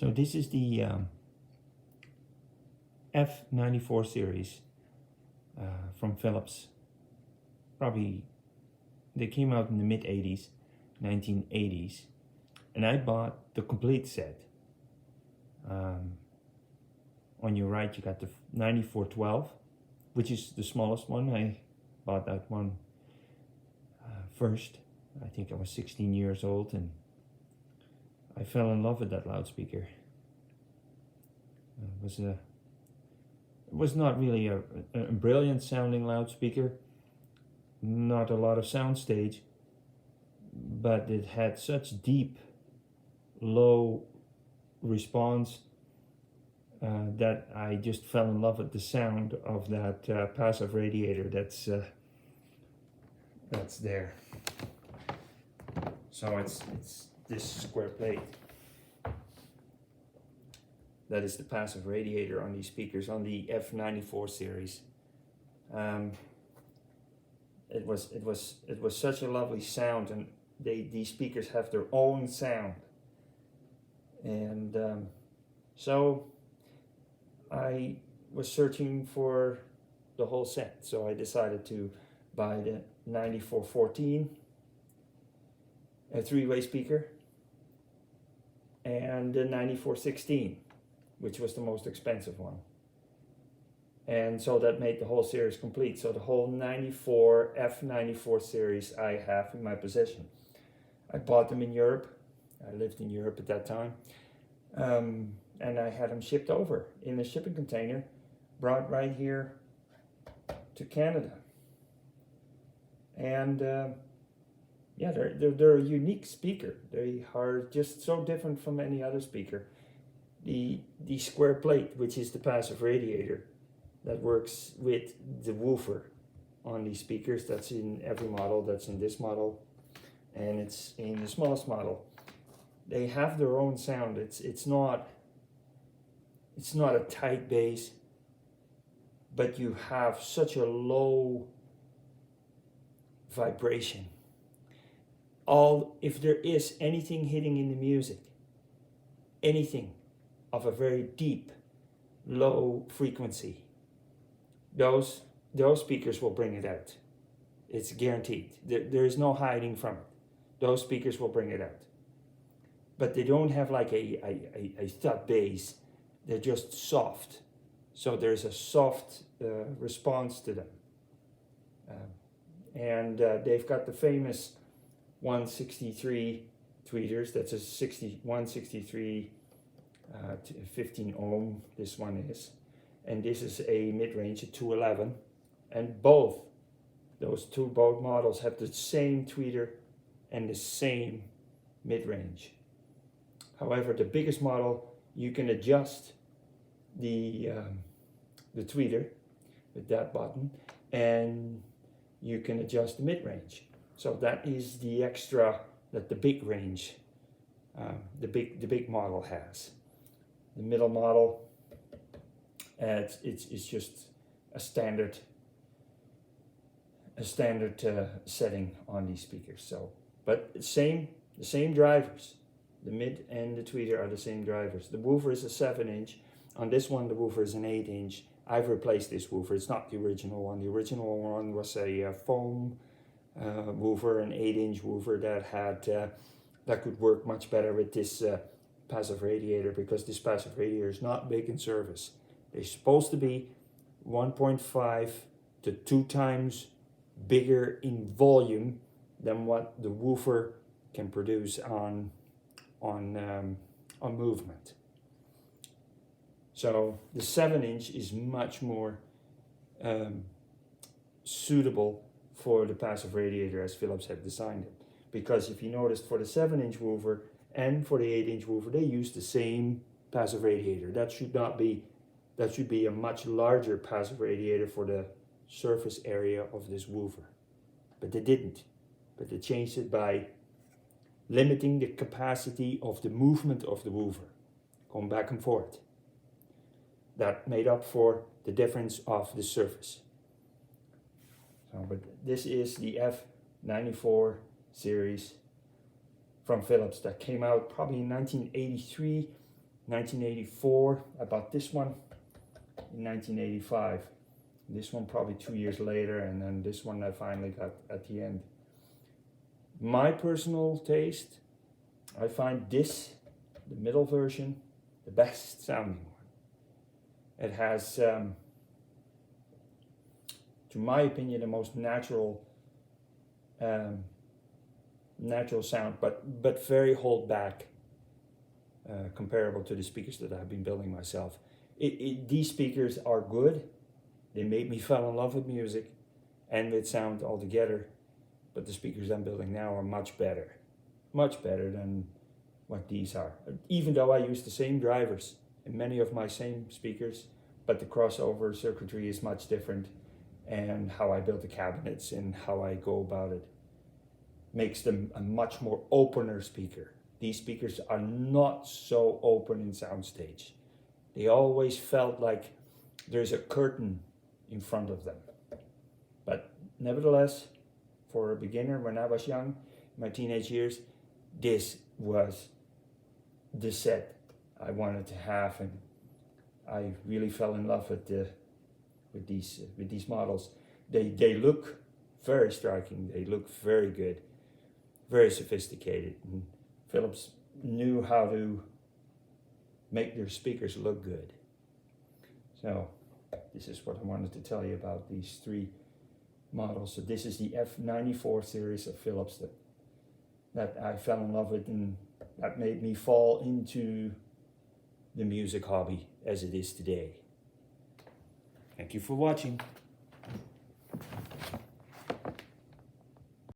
So this is the F94 series from Philips. Probably they came out in the mid 80s, 1980s, and I bought the complete set. On your right you got the 9412, which is the smallest one. I bought that one first. I think I was 16 years old and I fell in love with that loudspeaker. It was not really a brilliant sounding loudspeaker, not a lot of soundstage, but it had such deep, low response that I just fell in love with the sound of that passive radiator that's there. So it's this square plate. That is the passive radiator on these speakers on the F94 series. It was such a lovely sound, and these speakers have their own sound. And so I was searching for the whole set, so I decided to buy the 9414, a three-way speaker, and the 9416, which was the most expensive one. And so that made the whole series complete. So the whole F94 series I have in my possession. I bought them in Europe. I lived in Europe at that time. And I had them shipped over in a shipping container, brought right here to Canada. And yeah, they're a unique speaker. They are just so different from any other speaker. The square plate, which is the passive radiator that works with the woofer on these speakers, that's in every model, that's in this model, and it's in the smallest model. They have their own sound. It's not a tight bass, but you have such a low vibration. If there is anything hitting in the music, anything of a very deep, low frequency, those speakers will bring it out. It's guaranteed. There is no hiding from it. Those speakers will bring it out. But they don't have like a thud bass. They're just soft. So there's a soft response to them. And they've got the famous 163 tweeters. That's a 163 15 ohm, this one is. And this is a mid-range at 211. And both models have the same tweeter and the same mid-range. However, the biggest model, you can adjust the tweeter with that button, and you can adjust the mid-range. So that is the extra that the big range, the big model has. The middle model, it's just a standard setting on these speakers. So, but the same drivers. The mid and the tweeter are the same drivers. The woofer is a 7-inch. On this one, the woofer is an 8-inch. I've replaced this woofer. It's not the original one. The original one was a foam woofer, an 8-inch woofer that could work much better with this passive radiator, because this passive radiator is not big in service. They're supposed to be 1.5 to 2 times bigger in volume than what the woofer can produce on movement. So the 7-inch is much more suitable for the passive radiator as Philips had designed it. Because if you noticed, for the 7-inch woofer and for the 8-inch woofer, they use the same passive radiator. That should be a much larger passive radiator for the surface area of this woofer. But they didn't. But they changed it by limiting the capacity of the movement of the woofer, going back and forth. That made up for the difference of the surface. So, but this is the F94 series from Philips that came out probably in 1983 1984, I bought this one in 1985. This one probably 2 years later, and then this one I finally got at the end. My personal taste, I find this, the middle version, the best sounding one. It has, to my opinion, the most natural sound, but very hold back, comparable to the speakers that I've been building myself. These speakers are good. They made me fall in love with music and with sound altogether. But the speakers I'm building now are much better than what these are. Even though I use the same drivers in many of my same speakers, but the crossover circuitry is much different, and how I build the cabinets and how I go about it makes them a much more opener speaker. These speakers are not so open in soundstage. They always felt like there's a curtain in front of them. But nevertheless, for a beginner, when I was young, my teenage years, this was the set I wanted to have, and I really fell in love with these models. They look very striking. They look very good, very sophisticated. And Philips knew how to make their speakers look good. So this is what I wanted to tell you about these three models. So this is the F94 series of Philips that I fell in love with, and that made me fall into the music hobby as it is today. Thank you for watching.